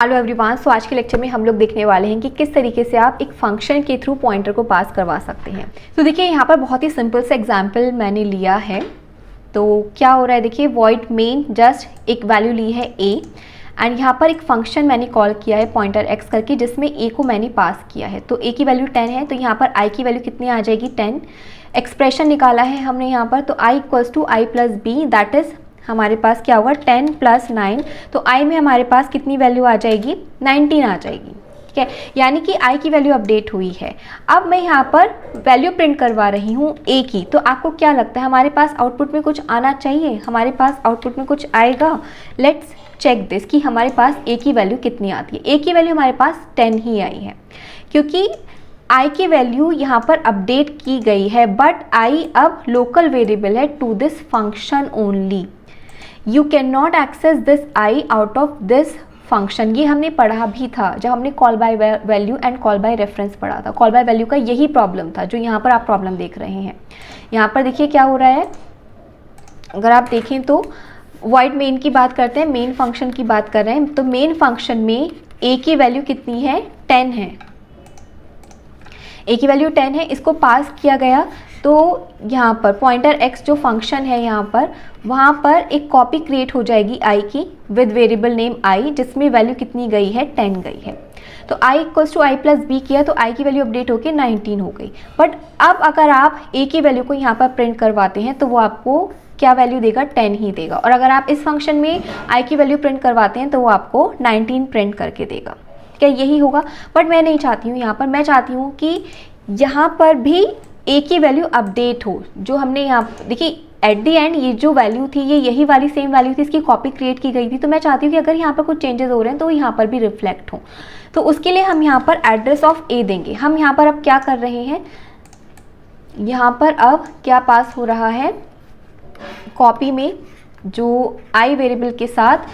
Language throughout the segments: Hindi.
हेलो एवरीवन, सो आज के लेक्चर में हम लोग देखने वाले हैं कि किस तरीके से आप एक फंक्शन के थ्रू पॉइंटर को पास करवा सकते हैं। तो देखिए यहाँ पर बहुत ही सिंपल सा एग्जांपल मैंने लिया है। तो क्या हो रहा है, देखिए वॉइड मेन जस्ट एक वैल्यू ली है a एंड यहाँ पर एक फंक्शन मैंने कॉल किया है पॉइंटर x करके, जिसमें a को मैंने पास किया है। तो a की वैल्यू 10 है, तो यहाँ पर i की वैल्यू कितनी आ जाएगी 10। एक्सप्रेशन निकाला है हमने यहाँ पर, तो i equals to i plus b, that is हमारे पास क्या होगा 10 प्लस 9। तो i में हमारे पास कितनी वैल्यू आ जाएगी 19 आ जाएगी, ठीक है। यानी कि i की वैल्यू अपडेट हुई है। अब मैं यहाँ पर वैल्यू प्रिंट करवा रही हूँ a की। तो आपको क्या लगता है हमारे पास आउटपुट में कुछ आना चाहिए, हमारे पास आउटपुट में कुछ आएगा। लेट्स चेक दिस कि हमारे पास a की वैल्यू कितनी आती है। a की वैल्यू हमारे पास 10 ही आई है, क्योंकि i की वैल्यू यहाँ पर अपडेट की गई है, बट i अब लोकल वेरिएबल है to this function only. You can not access this i out of this function. ये हमने पढ़ा भी था जब हमने call by value and call by reference पढ़ा था। कॉल बाय वैल्यू का यही प्रॉब्लम था जो यहाँ पर आप प्रॉब्लम देख रहे हैं। यहाँ पर देखिए क्या हो रहा है, अगर आप देखें तो वॉइड मेन की बात करते हैं, मेन फंक्शन की बात कर रहे हैं। तो मेन फंक्शन में a की वैल्यू कितनी है 10 है, a की वैल्यू 10 है, इसको पास किया गया। तो यहाँ पर पॉइंटर x जो फंक्शन है यहाँ पर, वहाँ पर एक कॉपी क्रिएट हो जाएगी i की विद वेरिएबल नेम i, जिसमें वैल्यू कितनी गई है 10 गई है। तो i equals to i plus b किया, तो i की वैल्यू अपडेट होकर 19 हो गई। बट अब अगर आप a की वैल्यू को यहाँ पर प्रिंट करवाते हैं तो वो आपको क्या वैल्यू देगा 10 ही देगा। और अगर आप इस फंक्शन में i की वैल्यू प्रिंट करवाते हैं तो वो आपको 19 प्रिंट करके देगा। क्या यही होगा? बट मैं नहीं चाहती हूँ यहाँ पर, मैं चाहती हूँ कि यहाँ पर भी a की वैल्यू अपडेट हो। जो हमने यहाँ देखिए एट द एंड ये जो वैल्यू थी ये यही वाली सेम वैल्यू थी, इसकी कॉपी क्रिएट की गई थी। तो मैं चाहती हूँ कि अगर यहाँ पर कुछ चेंजेस हो रहे हैं तो यहाँ पर भी रिफ्लेक्ट हो। तो उसके लिए हम यहाँ पर एड्रेस ऑफ a देंगे। हम यहाँ पर अब क्या कर रहे हैं, यहाँ पर अब क्या पास हो रहा है, कॉपी में जो i वेरिएबल के साथ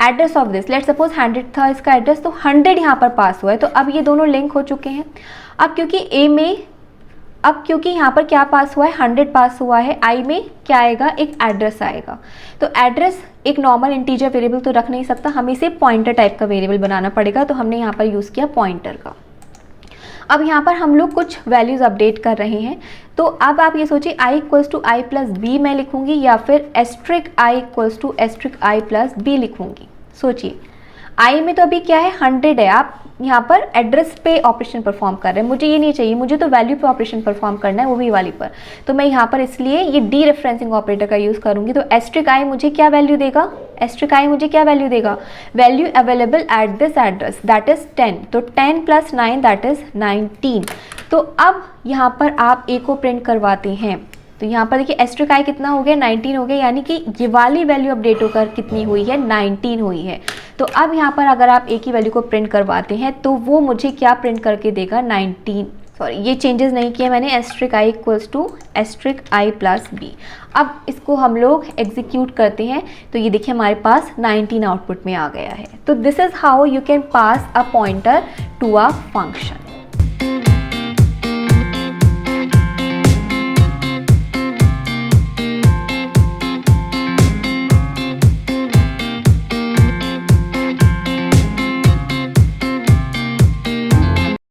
address of this, let suppose 100 था इसका एड्रेस, तो 100 यहाँ पर पास हुआ है। तो अब ये दोनों लिंक हो चुके हैं। अब क्योंकि यहाँ पर क्या पास हुआ है 100 पास हुआ है, i में क्या आएगा एक एड्रेस आएगा। तो एड्रेस एक नॉर्मल इंटीजर वेरिएबल तो रख नहीं सकता, हमें इसे पॉइंटर टाइप का वेरिएबल बनाना पड़ेगा। तो हमने यहाँ पर यूज़ किया पॉइंटर का। अब यहाँ पर हम लोग कुछ वैल्यूज़ अपडेट कर रहे हैं। तो अब आप ये सोचिए i equals to i plus b मैं लिखूँगी या फिर asterisk i equals to asterisk i plus b लिखूँगी। सोचिए i में तो अभी क्या है 100 है, आप यहाँ पर एड्रेस पे ऑपरेशन परफॉर्म कर रहे हैं। मुझे ये नहीं चाहिए, मुझे तो वैल्यू पे ऑपरेशन परफॉर्म करना है, वो भी वाली पर। तो मैं यहाँ पर इसलिए ये डी रेफरेंसिंग ऑपरेटर का यूज़ करूँगी। तो एस्ट्रिक i मुझे क्या वैल्यू देगा, एस्ट्रिक i मुझे क्या वैल्यू देगा, value available at this address that is 10। तो 10 प्लस 9 दैट इज 19। तो अब यहाँ पर आप a को प्रिंट करवाते हैं। तो यहाँ पर देखिए एस्ट्रिक i कितना हो गया 19 हो गया, यानी कि ये वाली वैल्यू अपडेट होकर कितनी हुई है 19 हुई है। तो अब यहाँ पर अगर आप a की वैल्यू को प्रिंट करवाते हैं तो वो मुझे क्या प्रिंट करके देगा 19, सॉरी ये चेंजेस नहीं किए मैंने, asterisk i equals to asterisk i plus b. अब इसको हम लोग एग्जीक्यूट करते हैं तो ये देखिए हमारे पास 19 आउटपुट में आ गया है। तो this is how you can pass a pointer to a function.